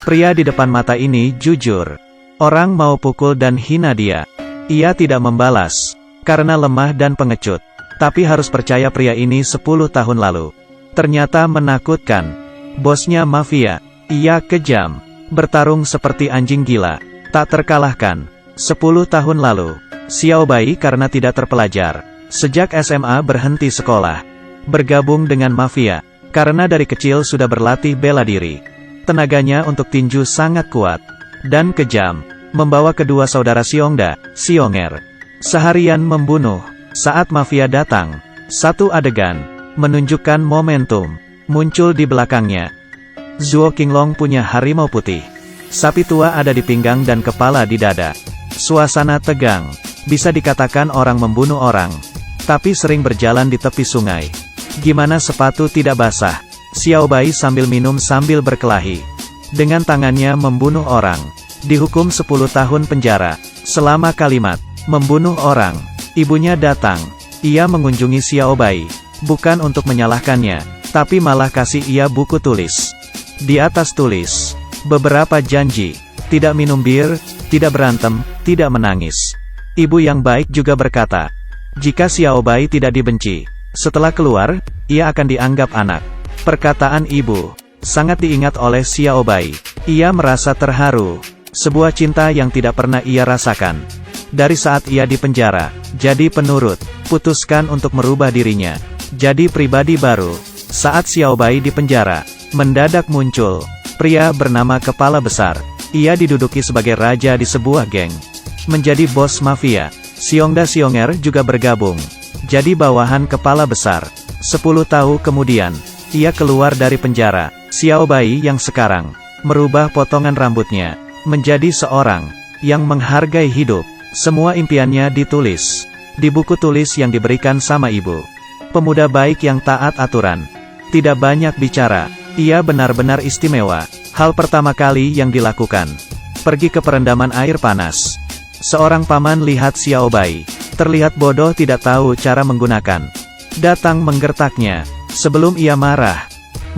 Pria di depan mata ini jujur. Orang mau pukul dan hina dia. Ia tidak membalas, karena lemah dan pengecut. Tapi harus percaya pria ini 10 tahun lalu. Ternyata menakutkan. Bosnya mafia. Ia kejam. Bertarung seperti anjing gila. Tak terkalahkan. 10 tahun lalu. Xiao Bai karena tidak terpelajar. Sejak SMA berhenti sekolah. Bergabung dengan mafia. Karena dari kecil sudah berlatih bela diri. Tenaganya untuk tinju sangat kuat. Dan kejam. Membawa kedua saudara Xiongda, Xionger. Seharian membunuh. Saat mafia datang. Satu adegan. Menunjukkan momentum. Muncul di belakangnya. Zuo Qinglong punya harimau putih. Sapi tua ada di pinggang dan kepala di dada. Suasana tegang. Bisa dikatakan orang membunuh orang. Tapi sering berjalan di tepi sungai. Gimana sepatu tidak basah? Xiao Bai sambil minum sambil berkelahi. Dengan tangannya membunuh orang. Dihukum 10 tahun penjara. Selama kalimat, membunuh orang. Ibunya datang. Ia mengunjungi Xiao Bai. Bukan untuk menyalahkannya. Tapi malah kasih ia buku tulis. Di atas tulis. Beberapa janji. Tidak minum bir, tidak berantem, tidak menangis. Ibu yang baik juga berkata, jika Xiao Bai tidak dibenci, setelah keluar, ia akan dianggap anak. Perkataan ibu, sangat diingat oleh Xiao Bai. Ia merasa terharu. Sebuah cinta yang tidak pernah ia rasakan. Dari saat ia di penjara, jadi penurut, putuskan untuk merubah dirinya. Jadi pribadi baru. Saat Xiao Bai di penjara, mendadak muncul pria bernama Kepala Besar. Ia diduduki sebagai raja di sebuah geng. Menjadi bos mafia. Xiongda Xionger juga bergabung. Jadi bawahan Kepala Besar. 10 tahun kemudian, ia keluar dari penjara. Xiao Bai yang sekarang, merubah potongan rambutnya. Menjadi seorang, yang menghargai hidup. Semua impiannya ditulis. Di buku tulis yang diberikan sama ibu. Pemuda baik yang taat aturan. Tidak banyak bicara. Ia benar-benar istimewa. Hal pertama kali yang dilakukan. Pergi ke perendaman air panas. Seorang paman lihat Xiao Bai. Terlihat bodoh tidak tahu cara menggunakan. Datang menggertaknya. Sebelum ia marah.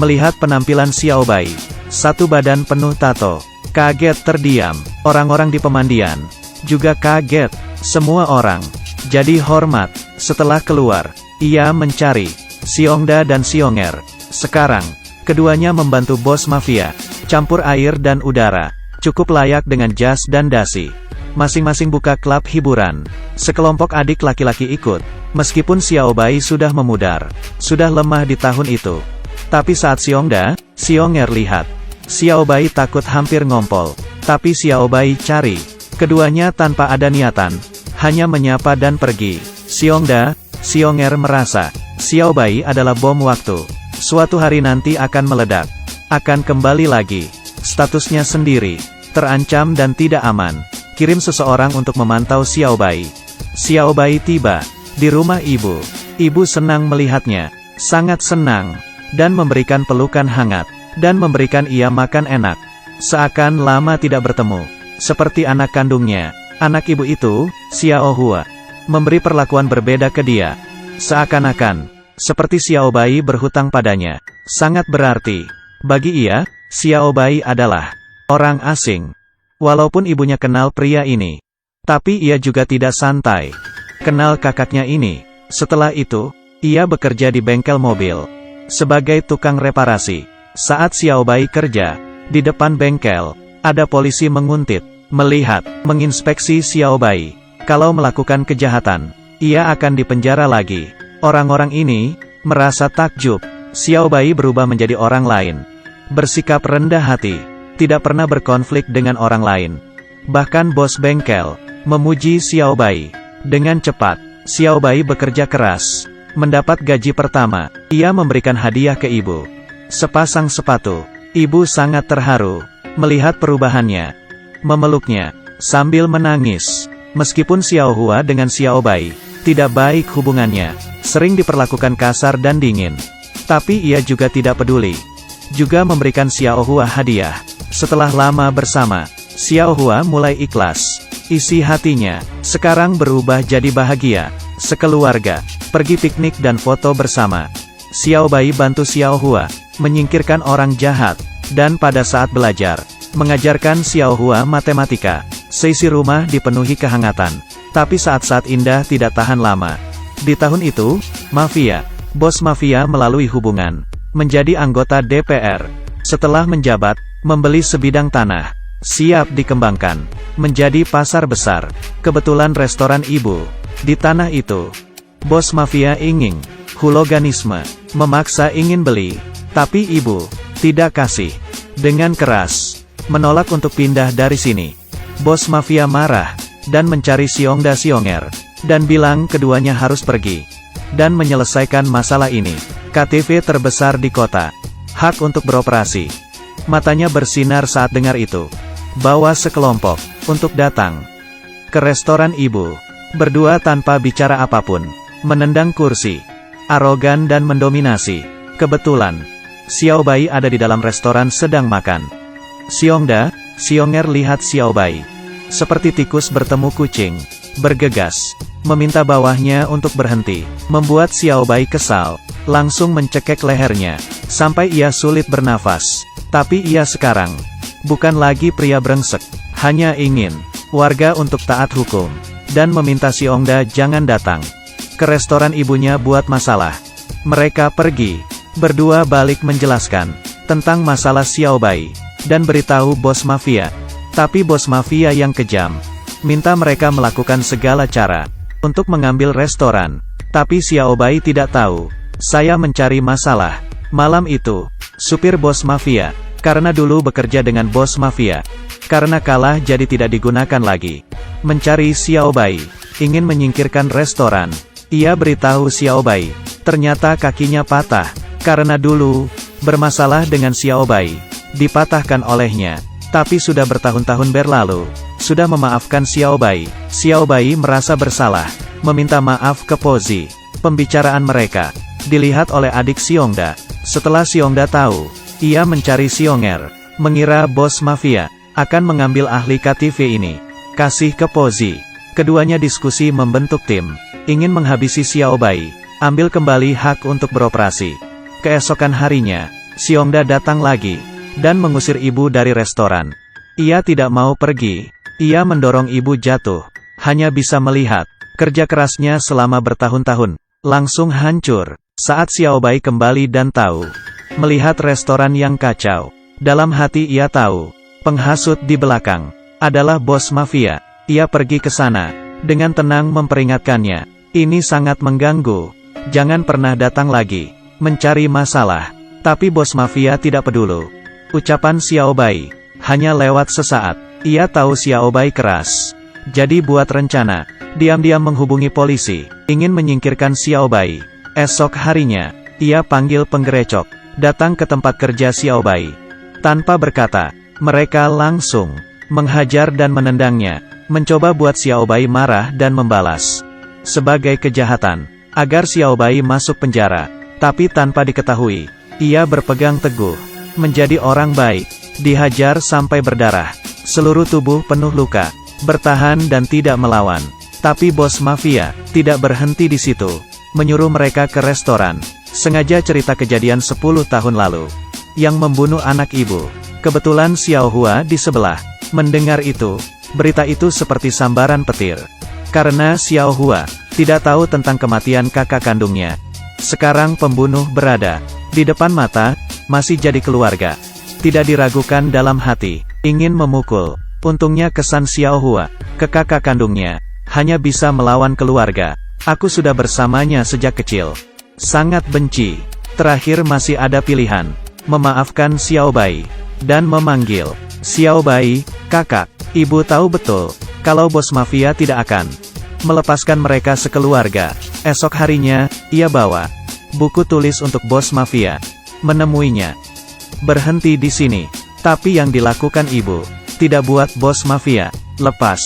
Melihat penampilan Xiao Bai. Satu badan penuh tato. Kaget terdiam. Orang-orang di pemandian. Juga kaget. Semua orang. Jadi hormat. Setelah keluar. Ia mencari Xiongda dan Xionger. Sekarang. Keduanya membantu bos mafia. Campur air dan udara. Cukup layak dengan jas dan dasi. Masing-masing buka klub hiburan. Sekelompok adik laki-laki ikut. Meskipun Xiao Bai sudah memudar. Sudah lemah di tahun itu. Tapi saat Xiongda, Xionger lihat. Xiao Bai takut hampir ngompol. Tapi Xiao Bai cari. Keduanya tanpa ada niatan. Hanya menyapa dan pergi. Xiongda, Xionger merasa. Xiao Bai adalah bom waktu. Suatu hari nanti akan meledak. Akan kembali lagi. Statusnya sendiri. Terancam dan tidak aman. Kirim seseorang untuk memantau Xiao Bai. Xiao Bai tiba. Di rumah ibu. Ibu senang melihatnya. Sangat senang. Dan memberikan pelukan hangat. Dan memberikan ia makan enak. Seakan lama tidak bertemu. Seperti anak kandungnya. Anak ibu itu, Xiao Hua. Memberi perlakuan berbeda ke dia. Seakan-akan. Seperti Xiao Bai berhutang padanya. Sangat berarti. Bagi ia, Xiao Bai adalah orang asing. Walaupun ibunya kenal pria ini. Tapi ia juga tidak santai. Kenal kakaknya ini. Setelah itu, ia bekerja di bengkel mobil. Sebagai tukang reparasi. Saat Xiao Bai kerja, di depan bengkel, ada polisi menguntit, melihat, menginspeksi Xiao Bai. Kalau melakukan kejahatan, ia akan dipenjara lagi. Orang-orang ini, merasa takjub. Xiao Bai berubah menjadi orang lain. Bersikap rendah hati. Tidak pernah berkonflik dengan orang lain. Bahkan bos bengkel, memuji Xiao Bai. Dengan cepat, Xiao Bai bekerja keras. Mendapat gaji pertama, ia memberikan hadiah ke ibu. Sepasang sepatu. Ibu sangat terharu. Melihat perubahannya. Memeluknya. Sambil menangis. Meskipun Xiao Hua dengan Xiao Bai tidak baik hubungannya. Sering diperlakukan kasar dan dingin. Tapi ia juga tidak peduli. Juga memberikan Xiao Hua hadiah. Setelah lama bersama, Xiao Hua mulai ikhlas. Isi hatinya, sekarang berubah jadi bahagia. Sekeluarga, pergi piknik dan foto bersama. Xiao Bai bantu Xiao Hua, menyingkirkan orang jahat. Dan pada saat belajar, mengajarkan Xiao Hua matematika. Seisi rumah dipenuhi kehangatan. Tapi saat-saat indah tidak tahan lama. Di tahun itu, mafia, bos mafia melalui hubungan, menjadi anggota DPR. Setelah menjabat, membeli sebidang tanah, siap dikembangkan, menjadi pasar besar. Kebetulan restoran ibu, di tanah itu. Bos mafia ingin, huliganisme, memaksa ingin beli, tapi ibu, tidak kasih. Dengan keras, menolak untuk pindah dari sini. Bos mafia marah, dan mencari Xiongda Xionger, dan bilang keduanya harus pergi, dan menyelesaikan masalah ini. KTV terbesar di kota, hak untuk beroperasi. Matanya bersinar saat dengar itu. Bawa sekelompok, untuk datang ke restoran ibu. Berdua tanpa bicara apapun, menendang kursi, arogan dan mendominasi. Kebetulan, Xiao Bai ada di dalam restoran sedang makan. Xiongda Xionger lihat Xiao Bai, seperti tikus bertemu kucing, bergegas, meminta bawahnya untuk berhenti, membuat Xiao Bai kesal, langsung mencekek lehernya, sampai ia sulit bernafas. Tapi ia sekarang, bukan lagi pria brengsek, hanya ingin, warga untuk taat hukum, dan meminta Xiongda jangan datang ke restoran ibunya buat masalah. Mereka pergi, berdua balik menjelaskan, tentang masalah Xiao Bai, dan beritahu bos mafia. Tapi bos mafia yang kejam, minta mereka melakukan segala cara, untuk mengambil restoran. Tapi Xiao Bai tidak tahu, saya mencari masalah. Malam itu, supir bos mafia, karena dulu bekerja dengan bos mafia, karena kalah jadi tidak digunakan lagi, mencari Xiao Bai, ingin menyingkirkan restoran. Ia beritahu Xiao Bai, ternyata kakinya patah, karena dulu, bermasalah dengan Xiao Bai, dipatahkan olehnya. Tapi sudah bertahun-tahun berlalu, sudah memaafkan Xiao Bai. Xiao Bai merasa bersalah, meminta maaf ke Pozi. Pembicaraan mereka, dilihat oleh adik Xiongda. Setelah Xiongda tahu, ia mencari Xionger, mengira bos mafia, akan mengambil ahli KTV ini, kasih ke Pozi. Keduanya diskusi membentuk tim, ingin menghabisi Xiao Bai, ambil kembali hak untuk beroperasi. Keesokan harinya, Xiongda datang lagi, dan mengusir ibu dari restoran. Ia tidak mau pergi, ia mendorong ibu jatuh, hanya bisa melihat, kerja kerasnya selama bertahun-tahun, langsung hancur. Saat Xiao Bai kembali dan tahu, melihat restoran yang kacau, dalam hati ia tahu, penghasut di belakang, adalah bos mafia. Ia pergi ke sana, dengan tenang memperingatkannya, ini sangat mengganggu, jangan pernah datang lagi, mencari masalah. Tapi bos mafia tidak peduli. Ucapan Xiao Bai, hanya lewat sesaat, ia tahu Xiao Bai keras. Jadi buat rencana, diam-diam menghubungi polisi, ingin menyingkirkan Xiao Bai. Esok harinya, ia panggil penggerecok, datang ke tempat kerja Xiao Bai. Tanpa berkata, mereka langsung menghajar dan menendangnya, mencoba buat Xiao Bai marah dan membalas. Sebagai kejahatan, agar Xiao Bai masuk penjara, tapi tanpa diketahui, ia berpegang teguh, menjadi orang baik, dihajar sampai berdarah, seluruh tubuh penuh luka, bertahan dan tidak melawan. Tapi bos mafia, tidak berhenti di situ, menyuruh mereka ke restoran, sengaja cerita kejadian 10 tahun lalu, yang membunuh anak ibu. Kebetulan Xiao Hua di sebelah, mendengar itu, berita itu seperti sambaran petir. Karena Xiao Hua, tidak tahu tentang kematian kakak kandungnya. Sekarang pembunuh berada di depan mata, masih jadi keluarga. Tidak diragukan dalam hati, ingin memukul. Untungnya kesan Xiao Hua, ke kakak kandungnya, hanya bisa melawan keluarga. Aku sudah bersamanya sejak kecil. Sangat benci. Terakhir masih ada pilihan, memaafkan Xiao Bai, dan memanggil Xiao Bai, kakak. Ibu tahu betul, kalau bos mafia tidak akan melepaskan mereka sekeluarga. Esok harinya, ia bawa buku tulis untuk bos mafia, menemuinya. Berhenti di sini, tapi yang dilakukan ibu, tidak buat bos mafia lepas.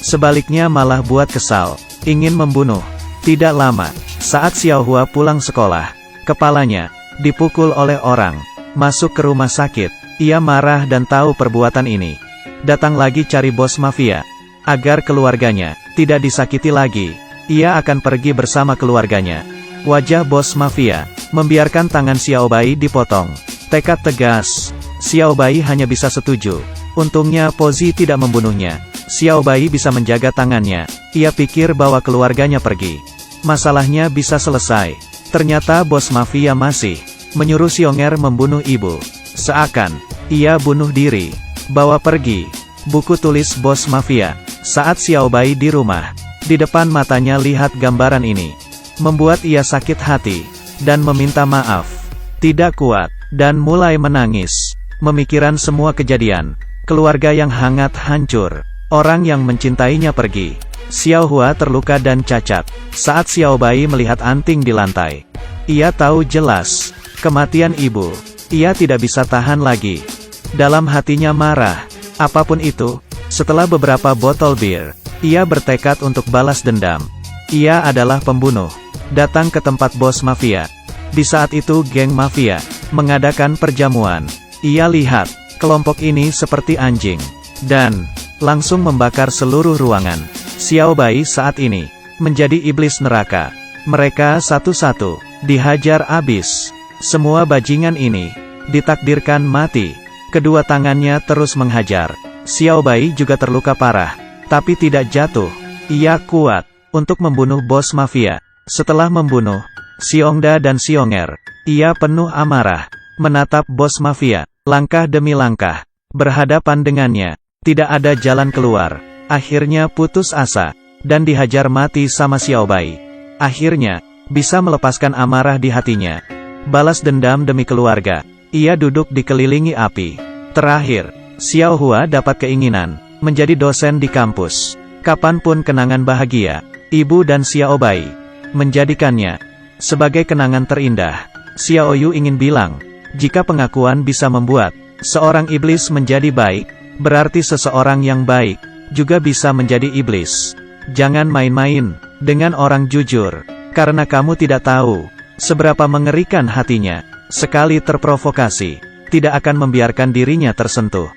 Sebaliknya malah buat kesal, ingin membunuh. Tidak lama, saat Xiao Hua pulang sekolah, kepalanya dipukul oleh orang, masuk ke rumah sakit. Ia marah dan tahu perbuatan ini. Datang lagi cari bos mafia, agar keluarganya tidak disakiti lagi. Ia akan pergi bersama keluarganya. Wajah bos mafia, membiarkan tangan Xiao Bai dipotong. Tekad tegas, Xiao Bai hanya bisa setuju. Untungnya Pozi tidak membunuhnya. Xiao Bai bisa menjaga tangannya. Ia pikir bahwa keluarganya pergi, masalahnya bisa selesai. Ternyata bos mafia masih menyuruh Xionger membunuh ibu. Seakan ia bunuh diri. Bawa pergi buku tulis bos mafia. Saat Xiao Bai di rumah, di depan matanya lihat gambaran ini, membuat ia sakit hati dan meminta maaf. Tidak kuat dan mulai menangis. Memikiran semua kejadian, keluarga yang hangat hancur, orang yang mencintainya pergi. Xiao Hua terluka dan cacat. Saat Xiao Bai melihat anting di lantai, ia tahu jelas kematian ibu. Ia tidak bisa tahan lagi. Dalam hatinya marah. Apapun itu, setelah beberapa botol bir, ia bertekad untuk balas dendam. Ia adalah pembunuh. Datang ke tempat bos mafia. Di saat itu geng mafia mengadakan perjamuan. Ia lihat kelompok ini seperti anjing, dan langsung membakar seluruh ruangan. Xiao Bai saat ini menjadi iblis neraka. Mereka satu-satu dihajar habis. Semua bajingan ini ditakdirkan mati. Kedua tangannya terus menghajar. Xiao Bai juga terluka parah, tapi tidak jatuh. Ia kuat untuk membunuh bos mafia. Setelah membunuh Xiongda dan Xionger, ia penuh amarah menatap bos mafia. Langkah demi langkah berhadapan dengannya, tidak ada jalan keluar. Akhirnya putus asa dan dihajar mati sama Xiao Bai. Akhirnya bisa melepaskan amarah di hatinya. Balas dendam demi keluarga. Ia duduk dikelilingi api. Terakhir, Xiao Hua dapat keinginan menjadi dosen di kampus. Kapanpun kenangan bahagia, ibu dan Xiao Bai menjadikannya sebagai kenangan terindah. Xiao Yu ingin bilang, jika pengakuan bisa membuat seorang iblis menjadi baik, berarti seseorang yang baik juga bisa menjadi iblis. Jangan main-main dengan orang jujur, karena kamu tidak tahu seberapa mengerikan hatinya. Sekali terprovokasi, tidak akan membiarkan dirinya tersentuh.